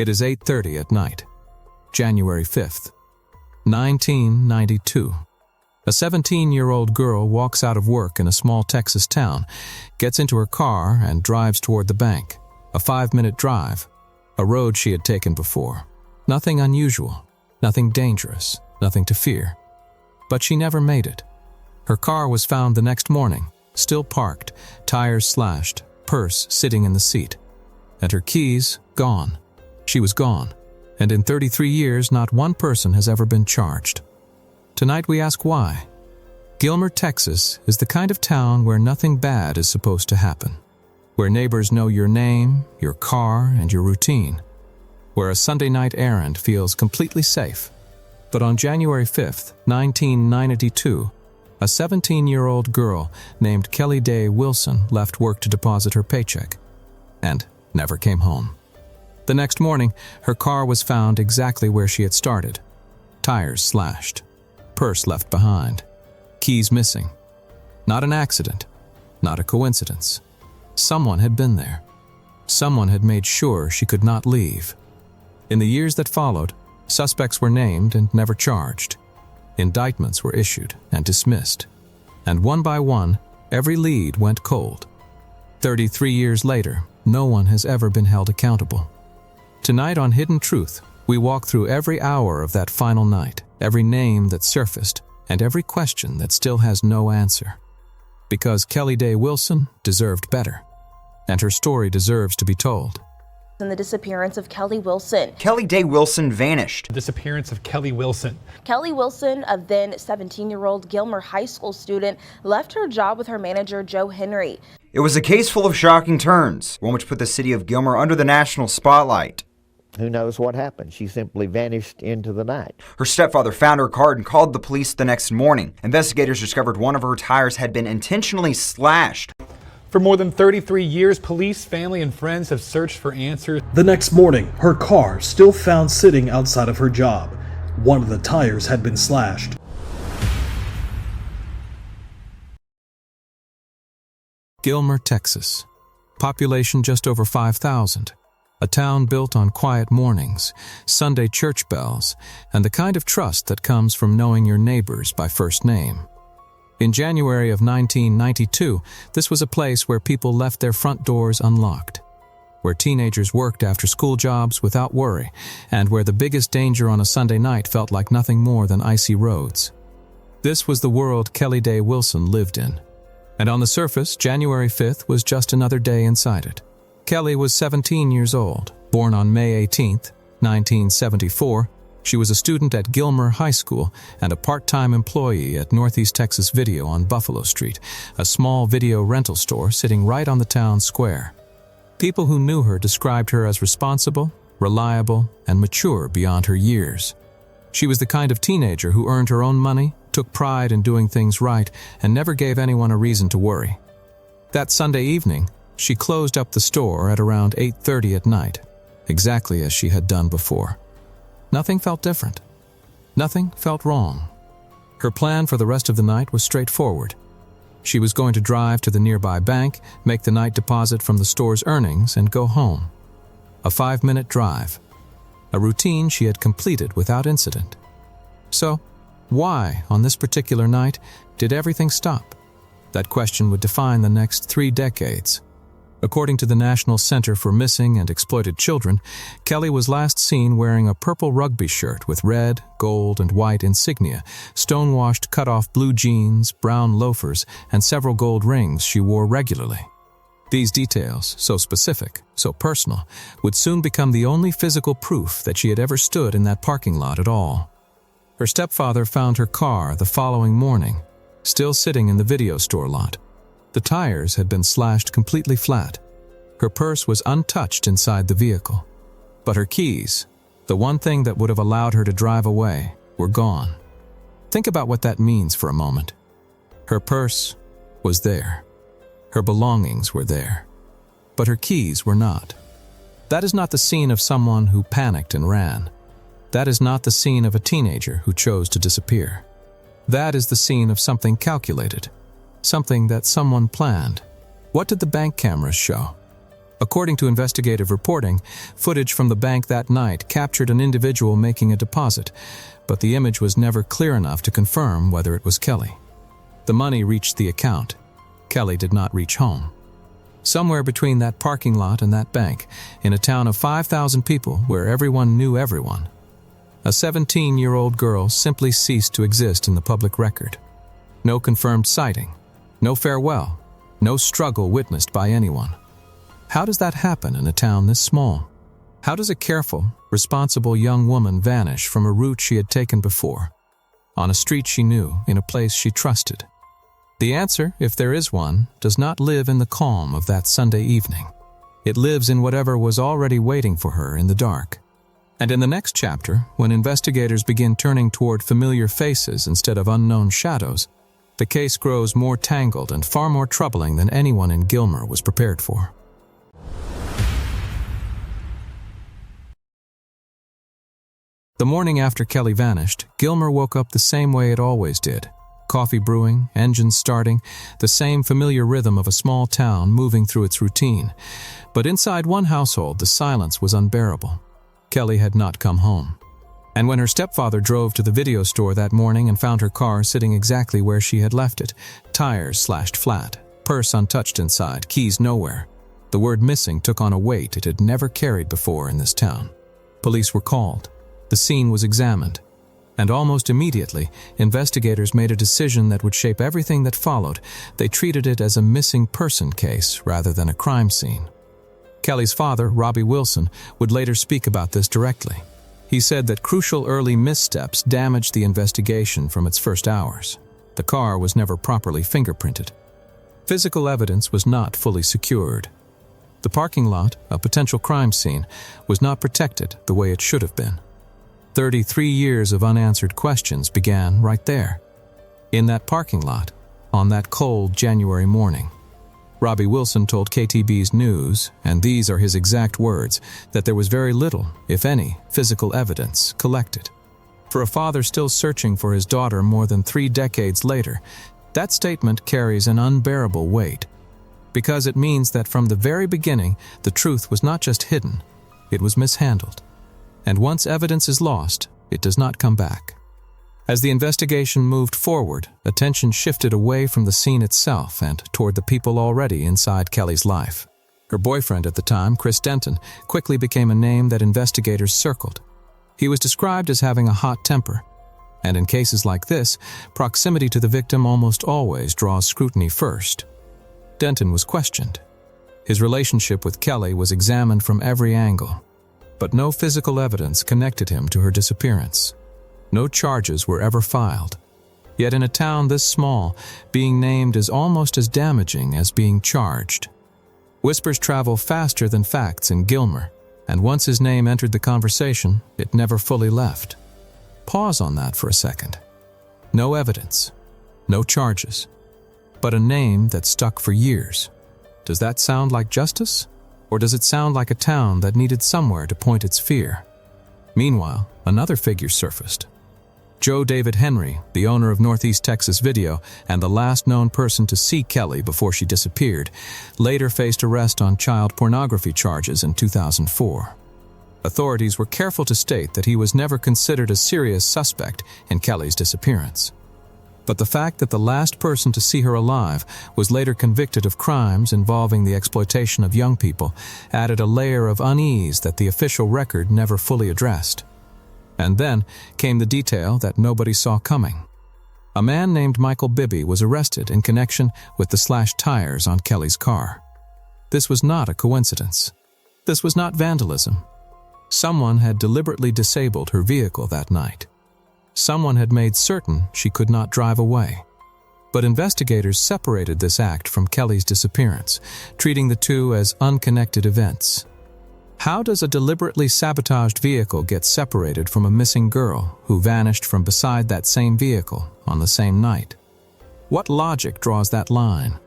It is 8:30 at night, January 5th, 1992. A 17-year-old girl walks out of work in a small Texas town, gets into her car and drives toward the bank. A 5-minute drive, a road she had taken before. Nothing unusual, nothing dangerous, nothing to fear. But she never made it. Her car was found the next morning, still parked, tires slashed, purse sitting in the seat. And her keys gone. She was gone. And in 33 years, not one person has ever been charged. Tonight we ask why. Gilmer, Texas is the kind of town where nothing bad is supposed to happen. Where neighbors know your name, your car, and your routine. Where a Sunday night errand feels completely safe. But on January 5th, 1992, a 17-year-old girl named Dae Wilson left work to deposit her paycheck and never came home. The next morning, her car was found exactly where she had started. Tires slashed. Purse left behind. Keys missing. Not an accident. Not a coincidence. Someone had been there. Someone had made sure she could not leave. In the years that followed, suspects were named and never charged. Indictments were issued and dismissed. And one by one, every lead went cold. 33 years later, no one has ever been held accountable. Tonight on Hidden Truth, we walk through every hour of that final night, every name that surfaced, and every question that still has no answer. Because Dae Wilson deserved better, and her story deserves to be told. In the disappearance of Dae Wilson. Dae Wilson vanished. The disappearance of Dae Wilson. Dae Wilson, a then 17-year-old Gilmer High School student, left her job with her manager, Joe Henry. It was a case full of shocking turns, one which put the city of Gilmer under the national spotlight. Who knows what happened? She simply vanished into the night. Her stepfather found her car and called the police the next morning. Investigators discovered one of her tires had been intentionally slashed. For more than 33 years, police, family, and friends have searched for answers. The next morning, her car still found sitting outside of her job. One of the tires had been slashed. Gilmer, Texas. Population just over 5,000. A town built on quiet mornings, Sunday church bells, and the kind of trust that comes from knowing your neighbors by first name. In January of 1992, this was a place where people left their front doors unlocked, where teenagers worked after school jobs without worry, and where the biggest danger on a Sunday night felt like nothing more than icy roads. This was the world Dae Wilson lived in. And on the surface, January 5th was just another day inside it. Kelly was 17 years old, born on May 18, 1974. She was a student at Gilmer High School and a part-time employee at Northeast Texas Video on Buffalo Street, a small video rental store sitting right on the town square. People who knew her described her as responsible, reliable, and mature beyond her years. She was the kind of teenager who earned her own money, took pride in doing things right, and never gave anyone a reason to worry. That Sunday evening, she closed up the store at around 8:30 at night, exactly as she had done before. Nothing felt different. Nothing felt wrong. Her plan for the rest of the night was straightforward. She was going to drive to the nearby bank, make the night deposit from the store's earnings, and go home. A 5-minute drive. A routine she had completed without incident. So, why, on this particular night, did everything stop? That question would define the next 3 decades. According to the National Center for Missing and Exploited Children, Kelly was last seen wearing a purple rugby shirt with red, gold, and white insignia, stonewashed cut-off blue jeans, brown loafers, and several gold rings she wore regularly. These details, so specific, so personal, would soon become the only physical proof that she had ever stood in that parking lot at all. Her stepfather found her car the following morning, still sitting in the video store lot. The tires had been slashed completely flat. Her purse was untouched inside the vehicle. But her keys, the one thing that would have allowed her to drive away, were gone. Think about what that means for a moment. Her purse was there. Her belongings were there. But her keys were not. That is not the scene of someone who panicked and ran. That is not the scene of a teenager who chose to disappear. That is the scene of something calculated. Something that someone planned. What did the bank cameras show? According to investigative reporting, footage from the bank that night captured an individual making a deposit, but the image was never clear enough to confirm whether it was Kelly. The money reached the account. Kelly did not reach home. Somewhere between that parking lot and that bank, in a town of 5,000 people where everyone knew everyone, a 17-year-old girl simply ceased to exist in the public record. No confirmed sighting, no farewell, no struggle witnessed by anyone. How does that happen in a town this small? How does a careful, responsible young woman vanish from a route she had taken before, on a street she knew, in a place she trusted? The answer, if there is one, does not live in the calm of that Sunday evening. It lives in whatever was already waiting for her in the dark. And in the next chapter, when investigators begin turning toward familiar faces instead of unknown shadows, the case grows more tangled and far more troubling than anyone in Gilmer was prepared for. The morning after Kelly vanished, Gilmer woke up the same way it always did. Coffee brewing, engines starting, the same familiar rhythm of a small town moving through its routine. But inside one household, the silence was unbearable. Kelly had not come home. And when her stepfather drove to the video store that morning and found her car sitting exactly where she had left it, tires slashed flat, purse untouched inside, keys nowhere, the word missing took on a weight it had never carried before in this town. Police were called. The scene was examined. And almost immediately, investigators made a decision that would shape everything that followed. They treated it as a missing person case rather than a crime scene. Kelly's father, Dae Wilson, would later speak about this directly. He said that crucial early missteps damaged the investigation from its first hours. The car was never properly fingerprinted. Physical evidence was not fully secured. The parking lot, a potential crime scene, was not protected the way it should have been. 33 years of unanswered questions began right there, in that parking lot, on that cold January morning. Dae Wilson told KTB's News, and these are his exact words, that there was very little, if any, physical evidence collected. For a father still searching for his daughter more than 3 decades later, that statement carries an unbearable weight, because it means that from the very beginning, the truth was not just hidden, it was mishandled. And once evidence is lost, it does not come back. As the investigation moved forward, attention shifted away from the scene itself and toward the people already inside Kelly's life. Her boyfriend at the time, Chris Denton, quickly became a name that investigators circled. He was described as having a hot temper, and in cases like this, proximity to the victim almost always draws scrutiny first. Denton was questioned. His relationship with Kelly was examined from every angle, but no physical evidence connected him to her disappearance. No charges were ever filed. Yet in a town this small, being named is almost as damaging as being charged. Whispers travel faster than facts in Gilmer, and once his name entered the conversation, it never fully left. Pause on that for a second. No evidence, no charges, but a name that stuck for years. Does that sound like justice? Or does it sound like a town that needed somewhere to point its fear? Meanwhile, another figure surfaced. Joe David Henry, the owner of Northeast Texas Video and the last known person to see Kelly before she disappeared, later faced arrest on child pornography charges in 2004. Authorities were careful to state that he was never considered a serious suspect in Kelly's disappearance. But the fact that the last person to see her alive was later convicted of crimes involving the exploitation of young people added a layer of unease that the official record never fully addressed. And then came the detail that nobody saw coming. A man named Michael Bibby was arrested in connection with the slashed tires on Kelly's car. This was not a coincidence. This was not vandalism. Someone had deliberately disabled her vehicle that night. Someone had made certain she could not drive away. But investigators separated this act from Kelly's disappearance, treating the two as unconnected events. How does a deliberately sabotaged vehicle get separated from a missing girl who vanished from beside that same vehicle on the same night? What logic draws that line?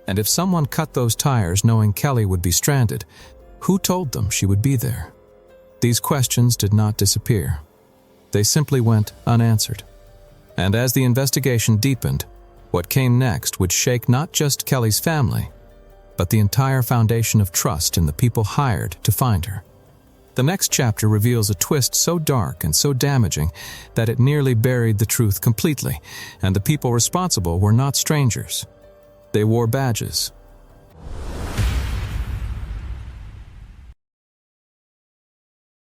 And if someone cut those tires knowing Kelly would be stranded, who told them she would be there? These questions did not disappear. They simply went unanswered. And as the investigation deepened, what came next would shake not just Kelly's family, but the entire foundation of trust in the people hired to find her. The next chapter reveals a twist so dark and so damaging that it nearly buried the truth completely, and the people responsible were not strangers. They wore badges.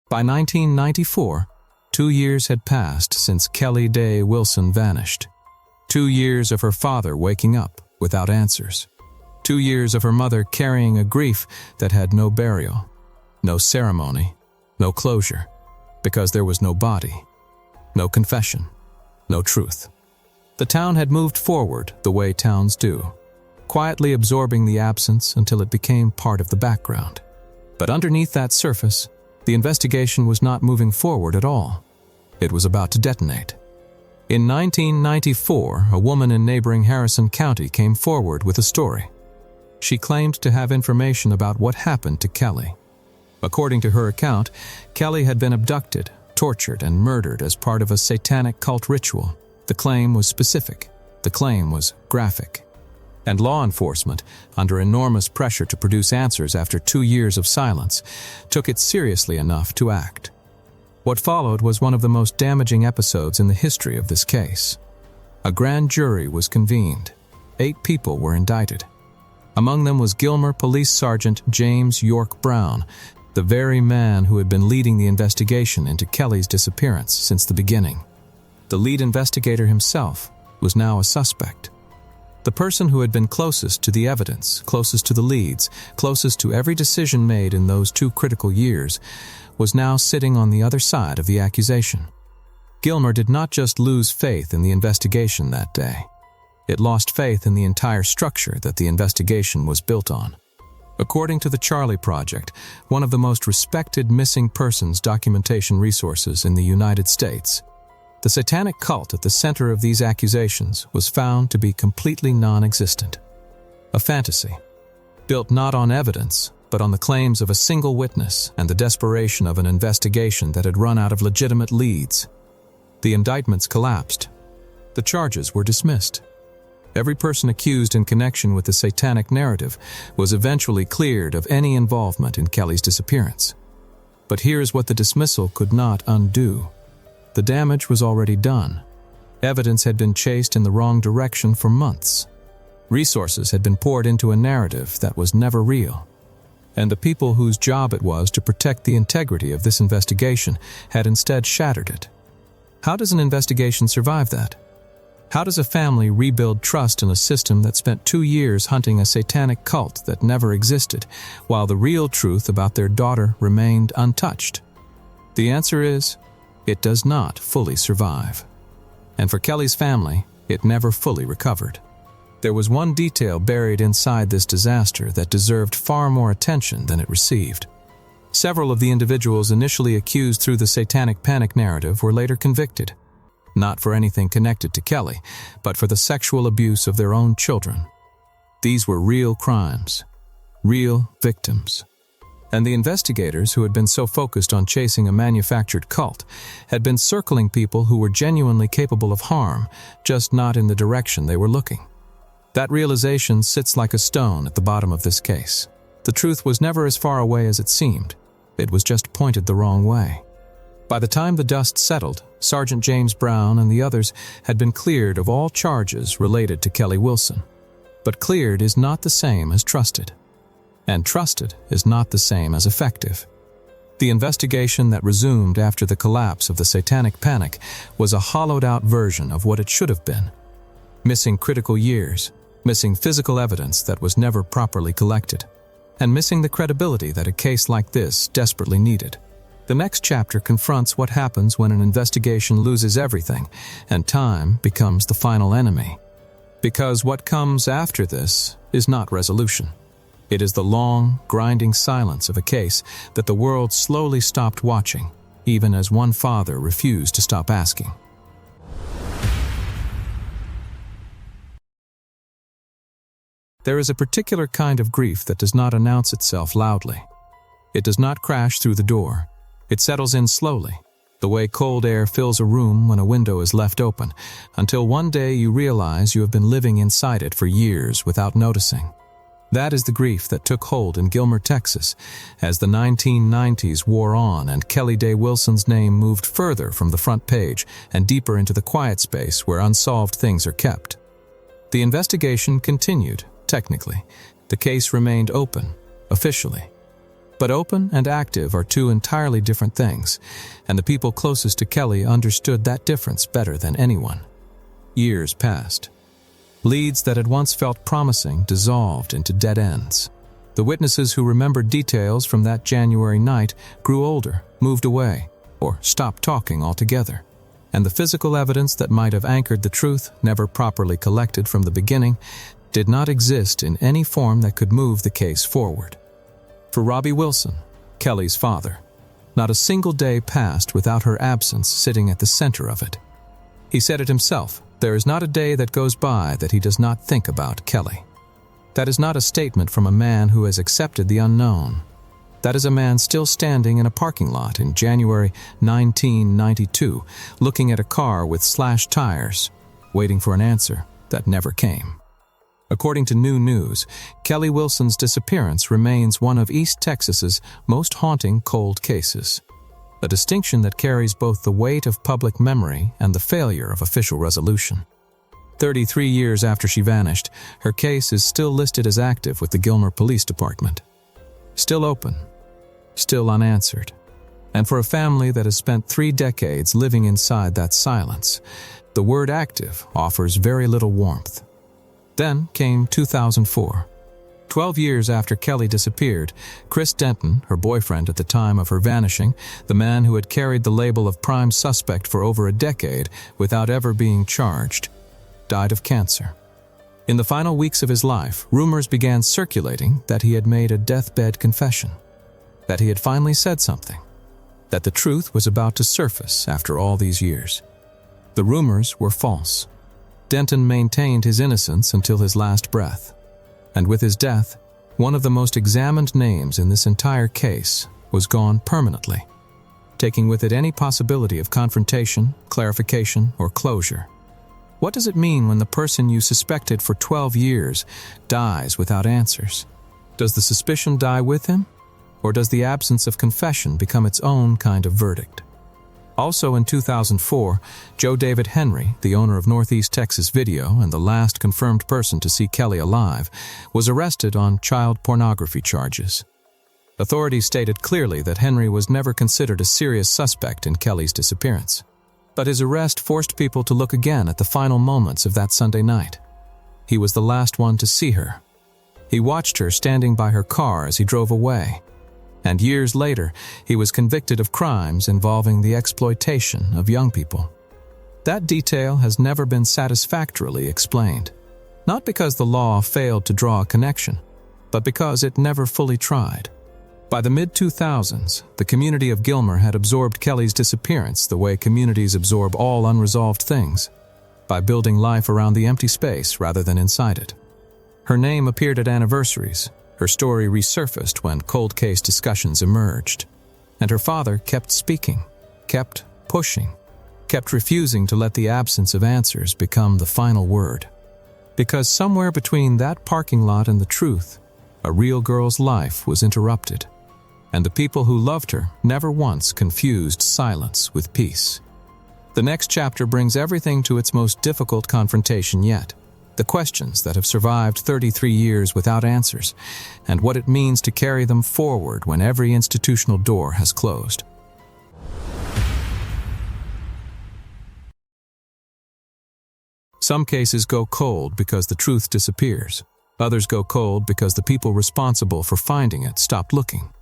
By 1994, 2 years had passed since Kelly Dae Wilson vanished. 2 years of her father waking up without answers. 2 years of her mother carrying a grief that had no burial, no ceremony, no closure, because there was no body, no confession, no truth. The town had moved forward the way towns do, quietly absorbing the absence until it became part of the background. But underneath that surface, the investigation was not moving forward at all. It was about to detonate. In 1994, a woman in neighboring Harrison County came forward with a story. She claimed to have information about what happened to Kelly. According to her account, Kelly had been abducted, tortured, and murdered as part of a satanic cult ritual. The claim was specific. The claim was graphic. And law enforcement, under enormous pressure to produce answers after 2 years of silence, took it seriously enough to act. What followed was one of the most damaging episodes in the history of this case. A grand jury was convened. 8 people were indicted. Among them was Gilmer Police Sergeant James York Brown, the very man who had been leading the investigation into Kelly's disappearance since the beginning. The lead investigator himself was now a suspect. The person who had been closest to the evidence, closest to the leads, closest to every decision made in those 2 critical years, was now sitting on the other side of the accusation. Gilmer did not just lose faith in the investigation that day. It lost faith in the entire structure that the investigation was built on. According to the Charlie Project, one of the most respected missing persons documentation resources in the United States, the satanic cult at the center of these accusations was found to be completely non-existent. A fantasy, built not on evidence, but on the claims of a single witness and the desperation of an investigation that had run out of legitimate leads. The indictments collapsed. The charges were dismissed. Every person accused in connection with the satanic narrative was eventually cleared of any involvement in Kelly's disappearance. But here's what the dismissal could not undo. The damage was already done. Evidence had been chased in the wrong direction for months. Resources had been poured into a narrative that was never real. And the people whose job it was to protect the integrity of this investigation had instead shattered it. How does an investigation survive that? How does a family rebuild trust in a system that spent 2 years hunting a satanic cult that never existed, while the real truth about their daughter remained untouched? The answer is, it does not fully survive. And for Kelly's family, it never fully recovered. There was one detail buried inside this disaster that deserved far more attention than it received. Several of the individuals initially accused through the satanic panic narrative were later convicted. Not for anything connected to Kelly, but for the sexual abuse of their own children. These were real crimes, real victims. And the investigators who had been so focused on chasing a manufactured cult had been circling people who were genuinely capable of harm, just not in the direction they were looking. That realization sits like a stone at the bottom of this case. The truth was never as far away as it seemed. It was just pointed the wrong way. By the time the dust settled, Sergeant James Brown and the others had been cleared of all charges related to Kelly Wilson. But cleared is not the same as trusted. And trusted is not the same as effective. The investigation that resumed after the collapse of the satanic panic was a hollowed-out version of what it should have been. Missing critical years, missing physical evidence that was never properly collected, and missing the credibility that a case like this desperately needed. The next chapter confronts what happens when an investigation loses everything and time becomes the final enemy. Because what comes after this is not resolution. It is the long, grinding silence of a case that the world slowly stopped watching, even as one father refused to stop asking. There is a particular kind of grief that does not announce itself loudly. It does not crash through the door. It settles in slowly, the way cold air fills a room when a window is left open, until one day you realize you have been living inside it for years without noticing. That is the grief that took hold in Gilmer, Texas, as the 1990s wore on and Kelly Dae Wilson's name moved further from the front page and deeper into the quiet space where unsolved things are kept. The investigation continued, technically. The case remained open, officially. But open and active are two entirely different things, and the people closest to Kelly understood that difference better than anyone. Years passed. Leads that had once felt promising dissolved into dead ends. The witnesses who remembered details from that January night grew older, moved away, or stopped talking altogether. And the physical evidence that might have anchored the truth, never properly collected from the beginning, did not exist in any form that could move the case forward. For Robbie Wilson, Kelly's father, not a single day passed without her absence sitting at the center of it. He said it himself. There is not a day that goes by that he does not think about Kelly. That is not a statement from a man who has accepted the unknown. That is a man still standing in a parking lot in January 1992, looking at a car with slashed tires, waiting for an answer that never came. According to New News, Kelly Wilson's disappearance remains one of East Texas's most haunting cold cases. A distinction that carries both the weight of public memory and the failure of official resolution. 33 years after she vanished, her case is still listed as active with the Gilmer Police Department. Still open, still unanswered. And for a family that has spent 3 decades living inside that silence, the word active offers very little warmth. Then came 2004. 12 years after Kelly disappeared, Chris Denton, her boyfriend at the time of her vanishing, the man who had carried the label of prime suspect for over a decade without ever being charged, died of cancer. In the final weeks of his life, rumors began circulating that he had made a deathbed confession, that he had finally said something, that the truth was about to surface after all these years. The rumors were false. Denton maintained his innocence until his last breath. And with his death, one of the most examined names in this entire case was gone permanently, taking with it any possibility of confrontation, clarification, or closure. What does it mean when the person you suspected for 12 years dies without answers? Does the suspicion die with him? Or does the absence of confession become its own kind of verdict? Also in 2004, Joe David Henry, the owner of Northeast Texas Video and the last confirmed person to see Kelly alive, was arrested on child pornography charges. Authorities stated clearly that Henry was never considered a serious suspect in Kelly's disappearance. But his arrest forced people to look again at the final moments of that Sunday night. He was the last one to see her. He watched her standing by her car as he drove away. And years later, he was convicted of crimes involving the exploitation of young people. That detail has never been satisfactorily explained, not because the law failed to draw a connection, but because it never fully tried. By the mid-2000s, the community of Gilmer had absorbed Kelly's disappearance the way communities absorb all unresolved things, by building life around the empty space rather than inside it. Her name appeared at anniversaries. Her story resurfaced when cold case discussions emerged. And her father kept speaking, kept pushing, kept refusing to let the absence of answers become the final word. Because somewhere between that parking lot and the truth, a real girl's life was interrupted. And the people who loved her never once confused silence with peace. The next chapter brings everything to its most difficult confrontation yet. The questions that have survived 33 years without answers, and what it means to carry them forward when every institutional door has closed. Some cases go cold because the truth disappears. Others go cold because the people responsible for finding it stopped looking.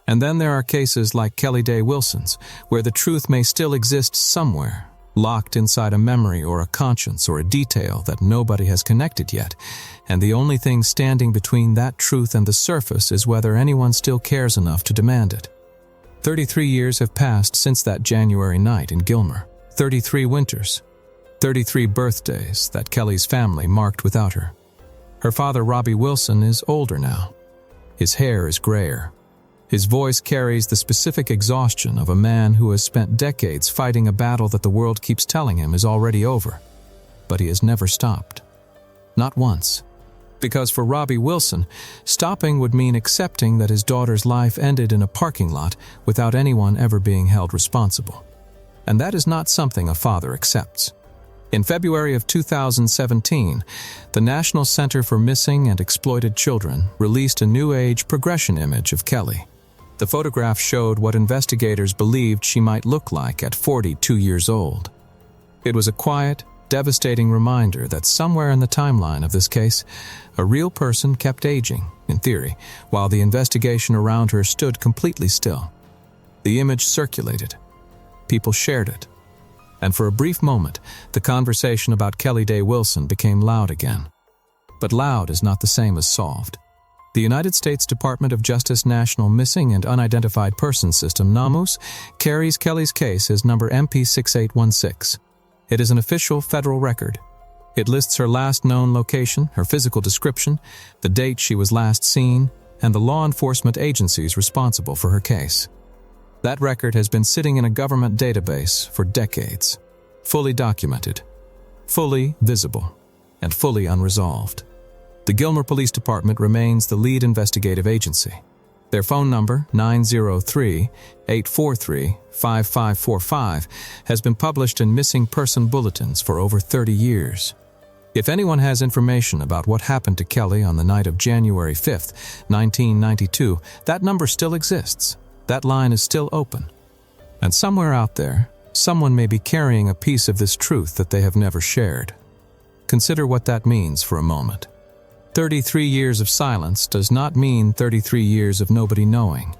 And then there are cases like Kelly Dae Wilson's, where the truth may still exist somewhere, locked inside a memory or a conscience or a detail that nobody has connected yet, and the only thing standing between that truth and the surface is whether anyone still cares enough to demand it. 33 years have passed since that January night in Gilmer. 33 winters. 33 birthdays that Kelly's family marked without her. Her father, Robbie Wilson, is older now. His hair is grayer. His voice carries the specific exhaustion of a man who has spent decades fighting a battle that the world keeps telling him is already over. But he has never stopped. Not once. Because for Robbie Wilson, stopping would mean accepting that his daughter's life ended in a parking lot without anyone ever being held responsible. And that is not something a father accepts. In February of 2017, the National Center for Missing and Exploited Children released a new age progression image of Kelly. The photograph showed what investigators believed she might look like at 42 years old. It was a quiet, devastating reminder that somewhere in the timeline of this case, a real person kept aging, in theory, while the investigation around her stood completely still. The image circulated. People shared it. And for a brief moment, the conversation about Kelly Dae Wilson became loud again. But loud is not the same as solved. The United States Department of Justice National Missing and Unidentified Persons System, NAMUS, carries Kelly's case as number MP6816. It is an official federal record. It lists her last known location, her physical description, the date she was last seen, and the law enforcement agencies responsible for her case. That record has been sitting in a government database for decades, fully documented, fully visible, and fully unresolved. The Gilmer Police Department remains the lead investigative agency. Their phone number, 903-843-5545, has been published in missing person bulletins for over 30 years. If anyone has information about what happened to Kelly on the night of January 5th, 1992, that number still exists. That line is still open. And somewhere out there, someone may be carrying a piece of this truth that they have never shared. Consider what that means for a moment. 33 years of silence does not mean 33 years of nobody knowing.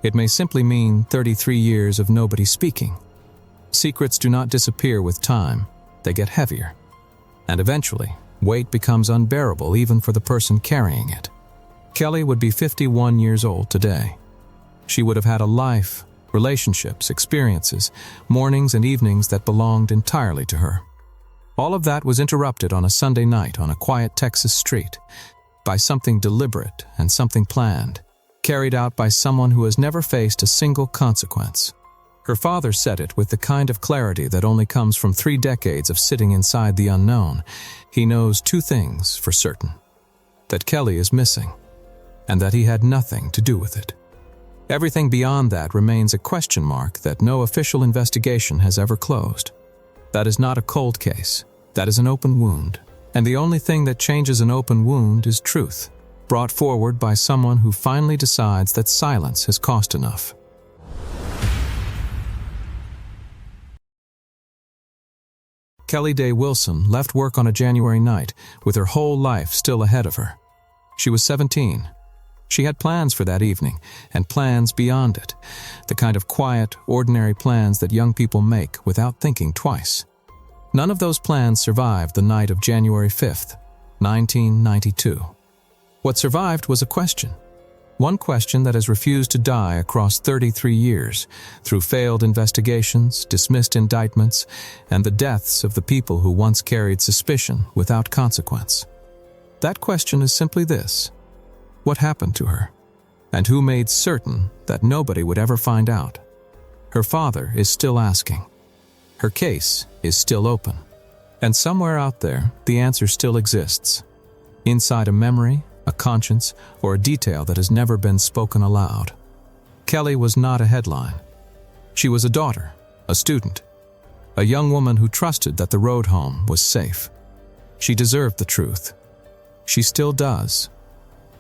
It may simply mean 33 years of nobody speaking. Secrets do not disappear with time. They get heavier. And eventually, weight becomes unbearable even for the person carrying it. Kelly would be 51 years old today. She would have had a life, relationships, experiences, mornings and evenings that belonged entirely to her. All of that was interrupted on a Sunday night on a quiet Texas street by something deliberate and something planned, carried out by someone who has never faced a single consequence. Her father said it with the kind of clarity that only comes from 3 decades of sitting inside the unknown. He knows 2 things for certain: that Kelly is missing, and that he had nothing to do with it. Everything beyond that remains a question mark that no official investigation has ever closed. That is not a cold case. That is an open wound. And the only thing that changes an open wound is truth, brought forward by someone who finally decides that silence has cost enough. Kelly Dae Wilson left work on a January night with her whole life still ahead of her. She was 17. She had plans for that evening, and plans beyond it, the kind of quiet, ordinary plans that young people make without thinking twice. None of those plans survived the night of January 5th, 1992. What survived was a question. One question that has refused to die across 33 years, through failed investigations, dismissed indictments, and the deaths of the people who once carried suspicion without consequence. That question is simply this: what happened to her? And who made certain that nobody would ever find out? Her father is still asking. Her case is still open. And somewhere out there, the answer still exists. Inside a memory, a conscience, or a detail that has never been spoken aloud. Kelly was not a headline. She was a daughter, a student, a young woman who trusted that the road home was safe. She deserved the truth. She still does.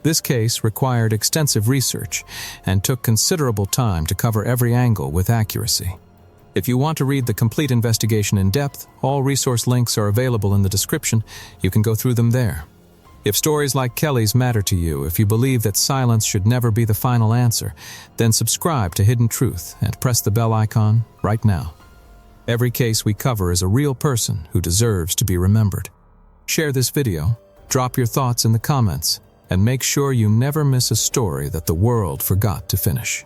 This case required extensive research and took considerable time to cover every angle with accuracy. If you want to read the complete investigation in depth, all resource links are available in the description. You can go through them there. If stories like Kelly's matter to you, if you believe that silence should never be the final answer, then subscribe to Hidden Truth and press the bell icon right now. Every case we cover is a real person who deserves to be remembered. Share this video, drop your thoughts in the comments, and make sure you never miss a story that the world forgot to finish.